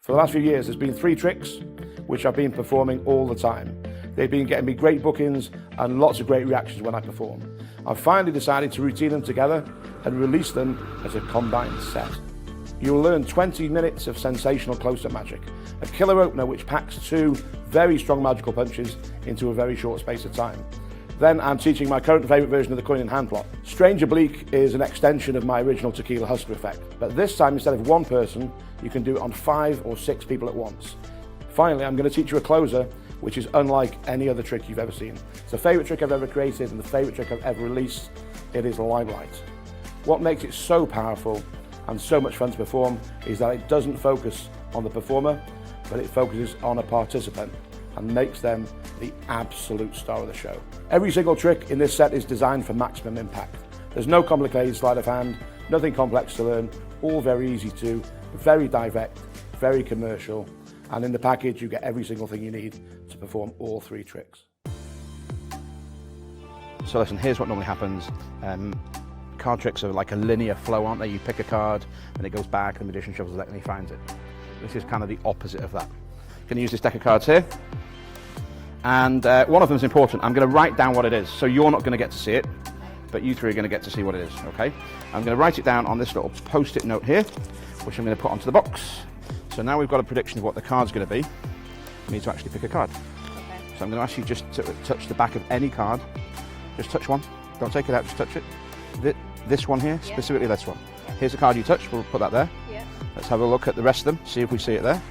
For the last few years, there's been 3 tricks which I've been performing all the time. They've been getting me great bookings and lots of great reactions when I perform. I've finally decided to routine them together and release them as a combined set. You'll learn 20 minutes of sensational close-up magic, a killer opener which packs 2 very strong magical punches into a very short space of time. Then I'm teaching my current favourite version of the coin in hand plot. Strange Oblique is an extension of my original Tequila Husker effect, but this time instead of 1 person, you can do it on 5 or 6 people at once. Finally, I'm going to teach you a closer, which is unlike any other trick you've ever seen. It's the favourite trick I've ever created and the favourite trick I've ever released. It is Limelight. What makes it so powerful and so much fun to perform is that it doesn't focus on the performer, but it focuses on a participant and makes them the absolute star of the show. Every single trick in this set is designed for maximum impact. There's no complicated sleight of hand, nothing complex to learn, all very easy to, very direct, very commercial, and in the package you get every single thing you need to perform all 3 tricks. So listen, here's what normally happens. Card tricks are like a linear flow, aren't they? You pick a card and it goes back and the magician shuffles the deck and he finds it. This is kind of the opposite of that. I'm going to use this deck of cards here. And one of them is important. I'm going to write down what it is. So you're not going to get to see it, but you 3 are going to get to see what it is, okay? I'm going to write it down on this little post-it note here, which I'm going to put onto the box. So now we've got a prediction of what the card's going to be. We need to actually pick a card. Okay. So I'm going to ask you just to touch the back of any card. Just touch one. Don't take it out, just touch it. This one here, specifically this one. Here's the card you touched, we'll put that there. Yeah. Let's have a look at the rest of them, see if we see it there.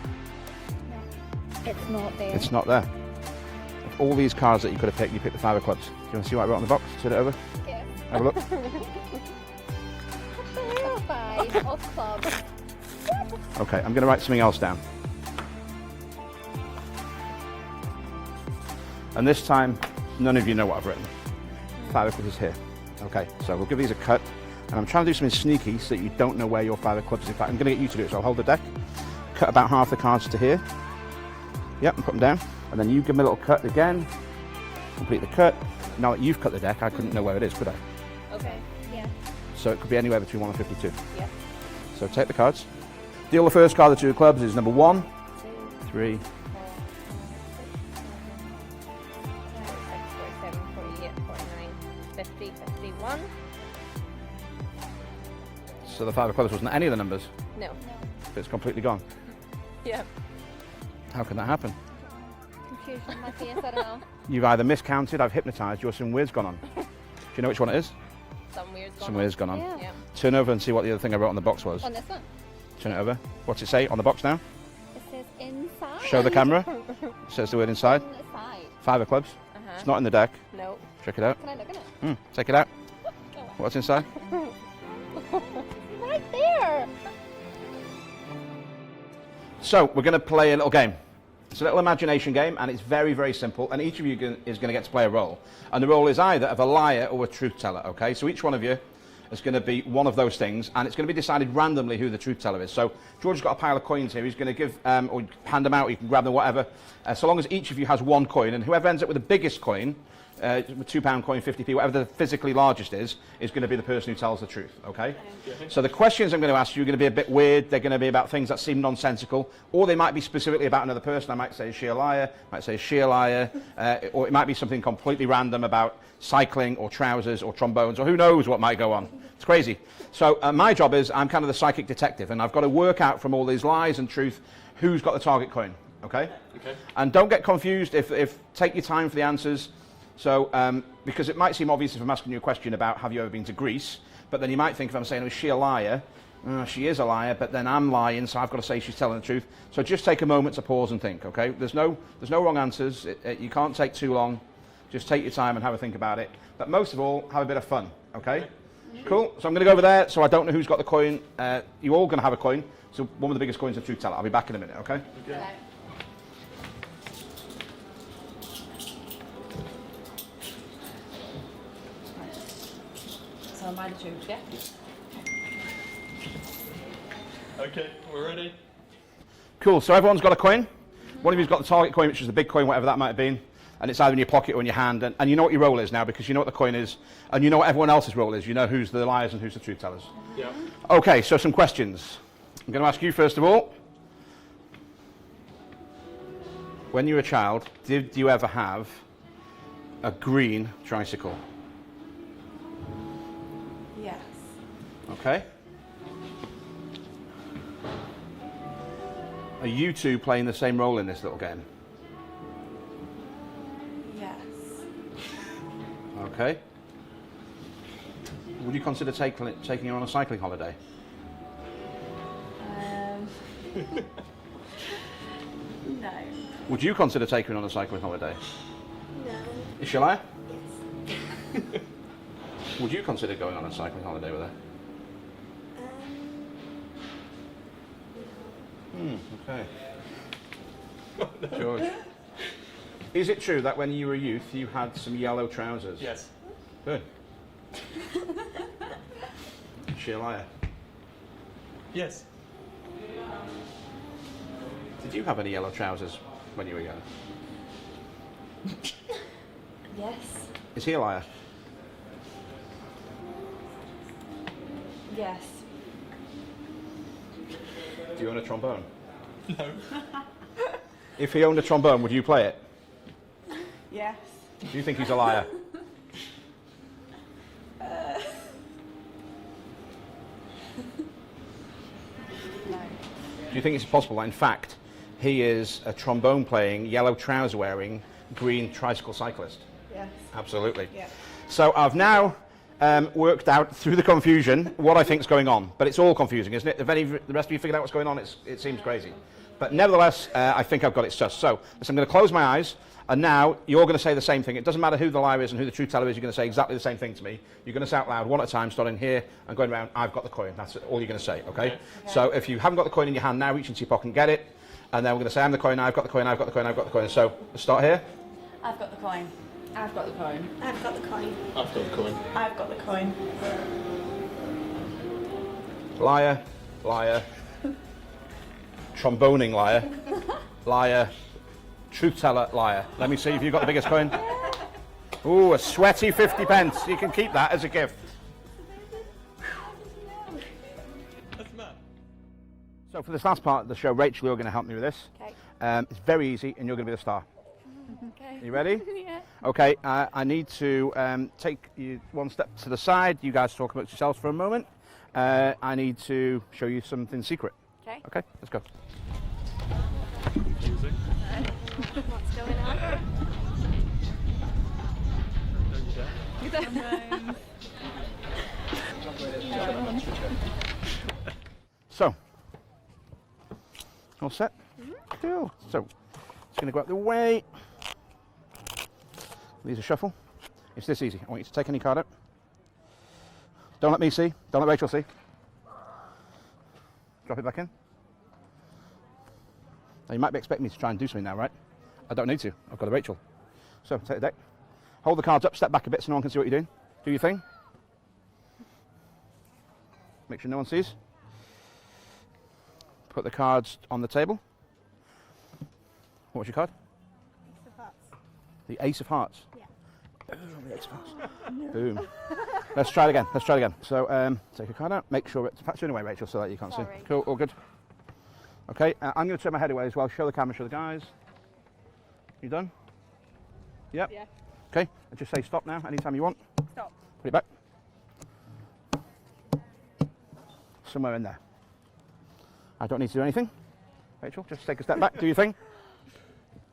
No, it's not there. It's not there. Of all these cards that you could have picked, you picked the 5 of clubs. Do you want to see what I wrote on the box? Turn it over. Yeah. Have a look. 5 of clubs. Okay, I'm going to write something else down. And this time, none of you know what I've written. 5 of clubs is here. Okay, so we'll give these a cut. And I'm trying to do something sneaky so that you don't know where your 5 of clubs is. In fact, I'm going to get you to do it. So I'll hold the deck, cut about half the cards to here. Yep, and put them down. And then you give them a little cut again. Complete the cut. Now that you've cut the deck, I couldn't know where it is, could I? Okay, yeah. So it could be anywhere between 1 and 52. Yeah. So take the cards. Deal the first card, the 2 of clubs, is number 1, 2, 3, 4, 5, 6, 47, 48, 49, 50, 51. So the 5 of clubs wasn't any of the numbers? No. It's completely gone? Yeah. How can that happen? Confusion in my face, I don't know. You've either miscounted, I've hypnotised you, or some weird's gone on. Do you know which one it is? Some weird's gone Some on. weird's gone on. Yeah. Turn over and see what the other thing I wrote on the box was. On this one? Turn it over. What's it say on the box now? It says inside. Show the camera. It says the word inside. Inside. 5 of clubs. It's not in the deck. No. Check it out. Can I look at it? Take it out. What's inside? Right there. So we're going to play a little game. It's a little imagination game, and it's very, very simple. And each of you is going to get to play a role. And the role is either of a liar or a truth teller, okay? So each one of you is going to be one of those things, and it's going to be decided randomly who the truth teller is. So George's got a pile of coins here. He's going to give, or hand them out, or you can grab them, whatever. So long as each of you has 1 coin, and whoever ends up with the biggest coin, £2 coin, 50p, whatever the physically largest is going to be the person who tells the truth, okay? So the questions I'm going to ask you are going to be a bit weird. They're going to be about things that seem nonsensical, or they might be specifically about another person. I might say, is she a liar? I might say, is she a liar? Or it might be something completely random about cycling or trousers or trombones, or who knows what might go on. It's crazy. So my job is I'm kind of the psychic detective, and I've got to work out from all these lies and truth who's got the target coin, okay? Okay. And don't get confused if take your time for the answers. So, because it might seem obvious if I'm asking you a question about have you ever been to Greece, but then you might think if I'm saying, is she a liar? She is a liar, but then I'm lying, so I've got to say she's telling the truth. So just take a moment to pause and think, okay? There's no wrong answers. You can't take too long. Just take your time and have a think about it. But most of all, have a bit of fun, okay? Cool. So I'm going to go over there, so I don't know who's got the coin. You're all going to have a coin. So one of the biggest coins is a truth teller. I'll be back in a minute, okay? Okay. So am I the truth, yeah? Okay, we're ready. Cool, so everyone's got a coin. One of you's got the target coin, which is the big coin, whatever that might have been. And it's either in your pocket or in your hand. And you know what your role is now, because you know what the coin is. And you know what everyone else's role is. You know who's the liars and who's the truth tellers. Yeah. Okay, so some questions. I'm going to ask you first of all. when you were a child, did you ever have a green tricycle? Yes. Okay. Are you two playing the same role in this little game? Yes. Okay. Would you consider taking her on a cycling holiday? No. Would you consider taking her on a cycling holiday? No. Is she a liar? Would you consider going on a cycling holiday with her? Okay. George. Is it true that when you were a youth you had some yellow trousers? Yes. Good. Is she a liar? Yes. Did you have any yellow trousers when you were young? Yes. Is he a liar? Yes. Do you own a trombone? No. If he owned a trombone, would you play it? Yes. Do you think he's a liar? No. Do you think it's possible that, in fact, he is a trombone playing, yellow trouser wearing, green tricycle cyclist? Yes. Absolutely. Yeah. So I've now worked out through the confusion what I think's going on, but it's all confusing, isn't it? If any of the rest of you figured out what's going on, it seems crazy. But nevertheless, I think I've got it sussed. So I'm going to close my eyes, and now you're going to say the same thing. It doesn't matter who the liar is and who the truth teller is, you're going to say exactly the same thing to me. You're going to say out loud, one at a time, starting here and going around, I've got the coin. That's all you're going to say, okay? So if you haven't got the coin in your hand now, reach into your pocket and get it. And then we're going to say, I'm the coin, I've got the coin, I've got the coin, I've got the coin. So let's start here. I've got the coin. I've got the coin. I've got the coin. I've got the coin. I've got the coin. Liar, liar, tromboning liar, liar, truth teller liar. Let me see if you've got the biggest coin. Ooh, a sweaty 50 pence. You can keep that as a gift. That's mad. So for this last part of the show, Rachel, you're going to help me with this. Okay. It's very easy, and you're going to be the star. Okay. You ready? Yeah. Okay, I need to take you one step to the side. You guys talk amongst yourselves for a moment. I need to show you something secret. Okay. Okay, let's go. Confusing. What's going on? Don't you dare. So, all set? Cool. So, it's going to go out the way. These are shuffle. It's this easy. I want you to take any card out. Don't let me see. Don't let Rachel see. Drop it back in. Now you might be expecting me to try and do something now, right? I don't need to. I've got a Rachel. So take the deck. Hold the cards up. Step back a bit so no one can see what you're doing. Do your thing. Make sure no one sees. Put the cards on the table. What was your card? Ace of hearts. The Ace of Hearts. Yeah. Boom, the Ace of Hearts. Boom. Let's try it again. Let's try it again. So take a card out. Make sure it's turn away, Rachel, so that you can't Sorry. see. Cool. All good. Okay. I'm going to turn my head away as well. Show the camera. Show the guys. You done? Yep. Yeah. Okay. Just say stop now. Anytime you want. Stop. Put it back. Somewhere in there. I don't need to do anything. Rachel, just take a step back. Do your thing.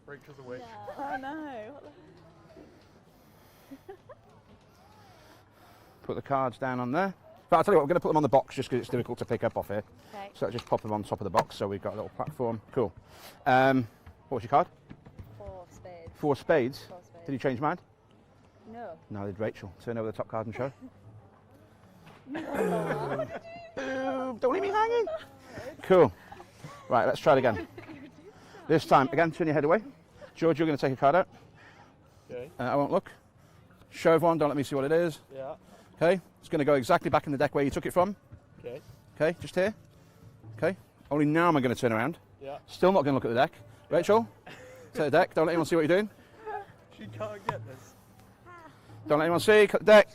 Rachel's awake. Oh no. Put the cards down on there. But I'll tell you what, we're going to put them on the box just because it's difficult to pick up off here. Okay. So just pop them on top of the box so we've got a little platform. Cool. What was your card? 4 spades. 4 spades. 4 spades. Did you change mind? No. No, did Rachel. Turn over the top card and show. Boom, don't leave me hanging. Cool. Right, let's try it again. This time, again, turn your head away. George, you're going to take a card out. Okay. I won't look. Show everyone, don't let me see what it is. Yeah. Okay, it's going to go exactly back in the deck where you took it from. Okay. Okay, just here. Okay, only now am I going to turn around. Yeah. Still not going to look at the deck. Rachel, take the deck, don't let anyone see what you're doing. She can't get this. Don't let anyone see, cut the deck.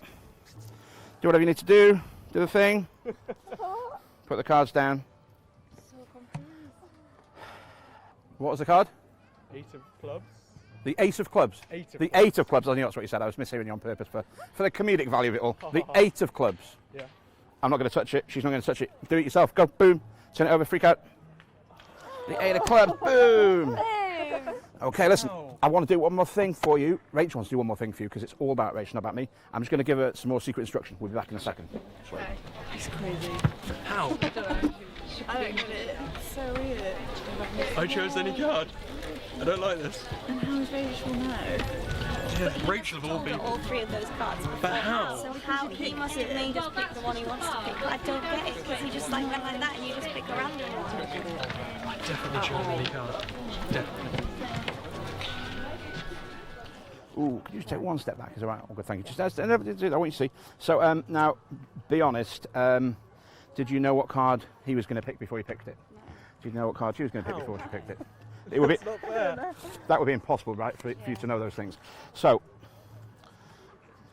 Do whatever you need to do. Do the thing. Put the cards down. So confused. What was the card? 8 of clubs. The ace of clubs. Eight of the clubs. 8 of clubs. I think that's what you said. I was mishearing you on purpose for the comedic value of it all. The 8 of clubs. Yeah. I'm not going to touch it. She's not going to touch it. Do it yourself. Go. Boom. Turn it over. Freak out. The 8 of clubs. Boom. Okay, listen. Wow. I want to do one more thing for you. Rachel wants to do one more thing for you because it's all about Rachel, not about me. I'm just going to give her some more secret instruction. We'll be back in a second. It's crazy. How? I don't get it. It's so weird. I chose any card. I don't like this. And how is Rachel know? Yeah, Rachel of all Got people. all 3 of those cards. But how? So how he must have made us pick the one he wants to pick. But I don't get it because he just like went like that and you just pick a random one. I definitely chose any card. Definitely. Ooh, can you just take one step back? Is that right? Oh, good, thank you. Just I want you to see. So now, be honest. Did you know what card he was going to pick before he picked it? No. Did you know what card she was going to pick before she picked it? It would be, Not fair. that would be impossible, right, for you to know those things. So,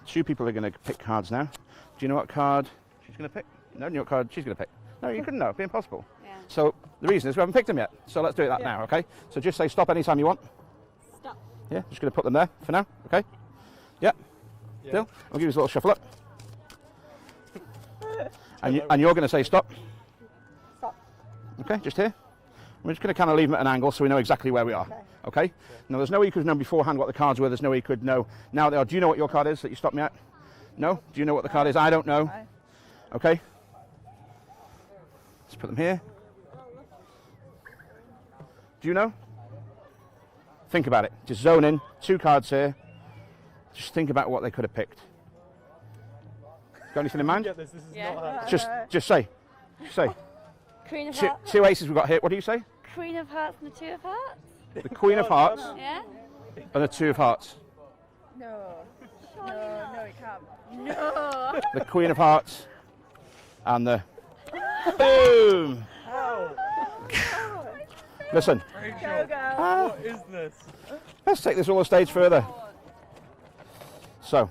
2 people are going to pick cards now. Do you know what card she's going to pick? No, you know what card she's going to pick? No, you couldn't know. It'd be impossible. Yeah. So, the reason is we haven't picked them yet. So, let's do that now, okay? So, just say stop anytime you want. Stop. Yeah, just going to put them there for now, okay? Yeah. Yeah. Still? I'll give you this little shuffle up. And you're going to say stop. Stop. Okay, just here. We're just going to kind of leave them at an angle so we know exactly where we are. Okay? Now, there's no way you could know beforehand what the cards were. There's no way you could know now they are. Do you know what your card is that you stopped me at? No? Do you know what the card is? I don't know. No. Okay? Let's put them here. Do you know? Think about it. Just zone in. 2 cards here. Just think about what they could have picked. Got anything in mind? Get this. This is Yeah. not happening. Just say. Just say. Queen of 2 Hearts. aces we've got here. What do you say? Queen of Hearts and the 2 of Hearts. The Queen of Hearts Yeah. and the 2 of Hearts. No. No, it can't. No. The Queen of Hearts and the boom. How? Listen, Rachel, Go. what is this? let's take this all a stage further. So,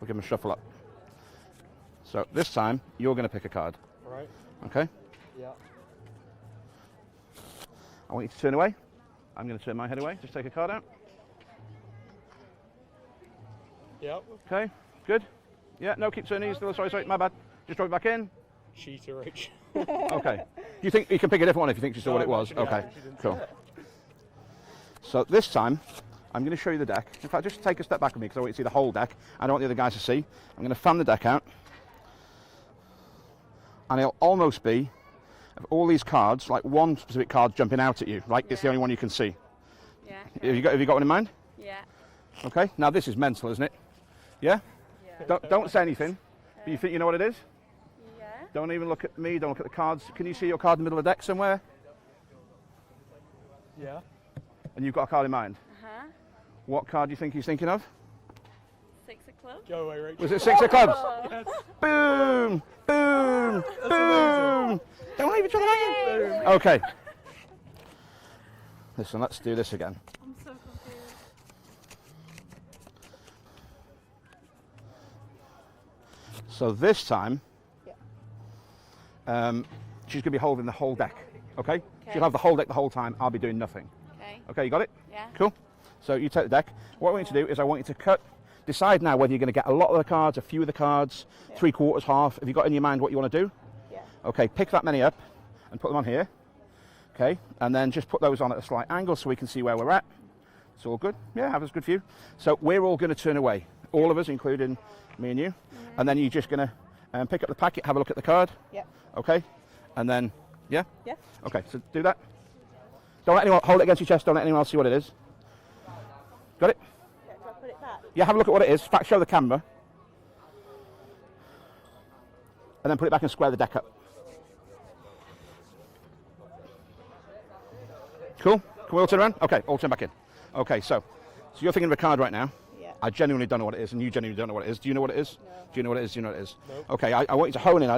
we'll give him a shuffle up. So this time you're going to pick a card, Right. okay? Yeah. I want you to turn away. I'm going to turn my head away. Just take a card out. Yep. Okay, good. Yeah, no, keep turning. Still, sorry, my bad. Just drop it back in. Cheater, Rachel. Okay. You think you can pick a different one if you think you saw what it was? No, Okay, she didn't say cool. that. So this time, I'm going to show you the deck. In fact, just take a step back with me because I want you to see the whole deck. I don't want the other guys to see. I'm going to fan the deck out. And it'll almost be, of all these cards, like one specific card jumping out at you. Like it's the only one you can see. Yeah. Have you got one in mind? Yeah. Okay. Now this is mental, isn't it? Yeah? Don't say anything. But you think you know what it is? Yeah. Don't even look at me. Don't look at the cards. Can you see your card in the middle of the deck somewhere? Yeah. And you've got a card in mind. Uh-huh. What card do you think he's thinking of? 6 of clubs. Go away, Rachel. Was it 6 of clubs? Yes. Boom! Boom! Boom! Don't leave each other hanging. Okay. Listen, let's do this again. I'm so confused. So this time, she's going to be holding the whole deck. Okay? She'll have the whole deck the whole time. I'll be doing nothing. Okay. Okay, you got it? Yeah. Cool. So you take the deck. What I want you to do is I want you to decide now whether you're going to get a lot of the cards, a few of the cards, 3/4, half. Have you got in your mind what you want to do? Yeah. Okay, pick that many up and put them on here. Okay, and then just put those on at a slight angle so we can see where we're at. It's all good. Yeah, have a good view. So we're all going to turn away. All of us, including me and you. And then you're just going to pick up the packet, have a look at the card. Yeah. Okay, and then, yeah? Yeah. Okay, so do that. Don't let anyone, hold it against your chest, don't let anyone else see what it is. Got it? Yeah, do I put it back? Yeah, have a look at what it is. In fact, show the camera. And then put it back and square the deck up. Cool? Can we all turn around? Okay, all turn back in. Okay, so you're thinking of a card right now. Yeah. I genuinely don't know what it is, and you genuinely don't know what it is. Do you know what it is? No. Do you know what it is? Do you know what it is? No. Okay, I want you to hone in.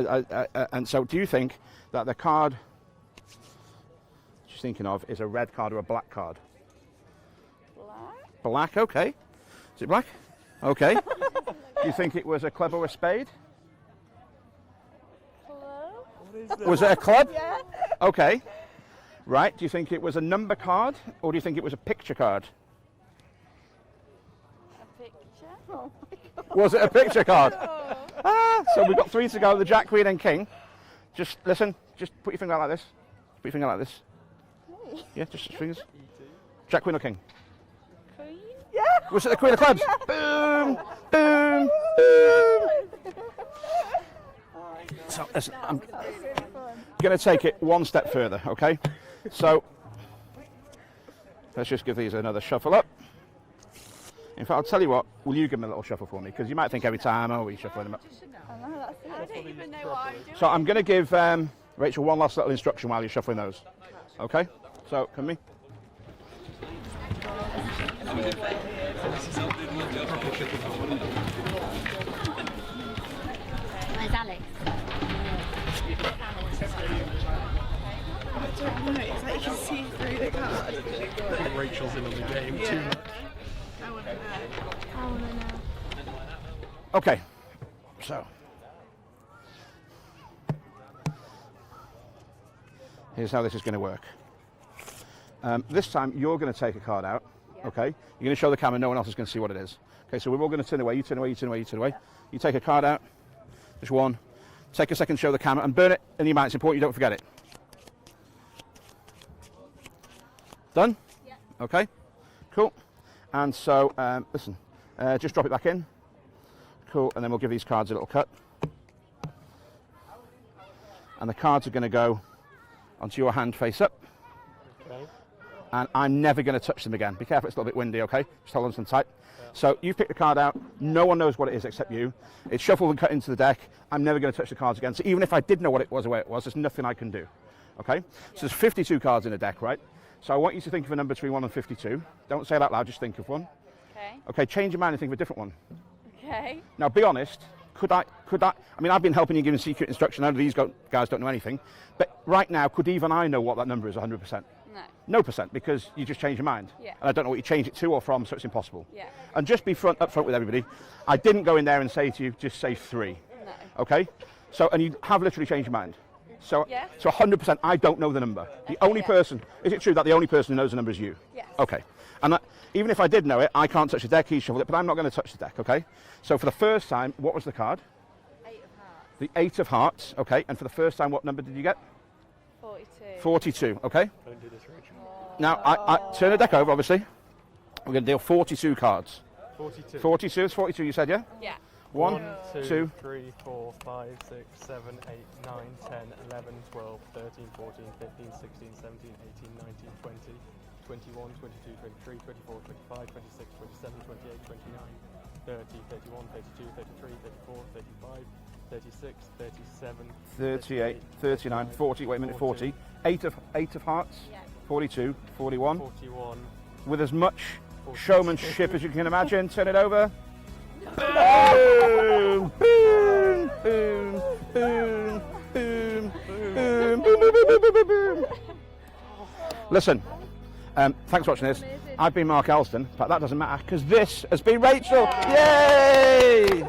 And so do you think that the card she's thinking of is a red card or a black card? Black. Black, okay. Is it black? Okay. Do you think it was a club or a spade? Hello. What is this? Was it a club? Yeah. Okay. Right, do you think it was a number card or do you think it was a picture card? A picture? Oh my God. Was it a picture card? So we've got 3 to go, the Jack, Queen and King. Just listen, just put your finger out like this. Put your finger out like this. Hey. Yeah, just fingers. Jack, Queen or King? Queen? Yeah! Was it the Queen of Clubs? Boom! Boom! Boom! So listen, I'm going to take it one step further, okay? So let's just give these another shuffle up. In fact, I'll tell you what, will you give them a little shuffle for me? Because you might think every time, oh, we're shuffling them up. I don't even know what I'm doing. So I'm going to give Rachel one last little instruction while you're shuffling those. Okay? So, come me. Where's Alex? I don't know, it's like you can see through the card. I think Rachel's in on the game too much. I want to know. I want to know. Okay. So. Here's how this is going to work. This time you're going to take a card out, okay? You're going to show the camera, no one else is going to see what it is. Okay, so we're all going to turn away, you turn away, you turn away, you turn away. You take a card out, just one. Take a second to show the camera and burn it in your mind. It's important you don't forget it. Done? Yeah. Okay, cool. And so, listen, just drop it back in. Cool, and then we'll give these cards a little cut. And the cards are going to go onto your hand face up. Okay. And I'm never going to touch them again. Be careful, it's a little bit windy, okay? Just hold on to them tight. Yeah. So you've picked the card out. No one knows what it is except you. It's shuffled and cut into the deck. I'm never going to touch the cards again. So even if I did know what it was or where it was, there's nothing I can do, okay? So there's 52 cards in a deck, right? So I want you to think of a number between 1 and 52. Don't say it out loud, just think of one. Okay. Okay, change your mind and think of a different one. Okay. Now, be honest. I mean, I've been helping you giving secret instruction. I know these guys don't know anything. But right now, could even I know what that number is 100%? No. No percent, because you just changed your mind. Yeah. And I don't know what you changed it to or from, so it's impossible. Yeah. And just be up front with everybody. I didn't go in there and say to you, just say 3. No. Okay? So, and you have literally changed your mind. So, Yeah. so 100%, I don't know the number. The only person, is it true that the only person who knows the number is you? Yes. Okay. And even if I did know it, I can't touch the deck, he shuffled it, but I'm not going to touch the deck, okay? So for the first time, what was the card? 8 of hearts. The 8 of hearts, okay. And for the first time, what number did you get? 42. 42, okay. Don't do this, Rachel. Now, I turn the deck over, obviously. We're going to deal 42 cards. 42. 42 is 42, you said, yeah? Yeah. 1, 2, 3, 4, 5, 6, 7, 8, 9, 10, 11, 12, 13, 14, 15, 16, 17, 18, 19, 20, 21, 22, 23, 24, 25, 26, 27, 28, 29, 30, 31, 32, 33, 34, 35, 36, 37, 38, 39, 40, wait a minute, 40. 8 of hearts, Yeah. 42, 41. 41. With as much 42. showmanship as you can imagine. Turn it over. Boom! Boom! Boom! Boom! Boom! Boom! Boom! Boom! Boom! Boom! Boom! Listen, thanks for watching this. I've been Mark Elston, but that doesn't matter because this has been Rachel. Yay!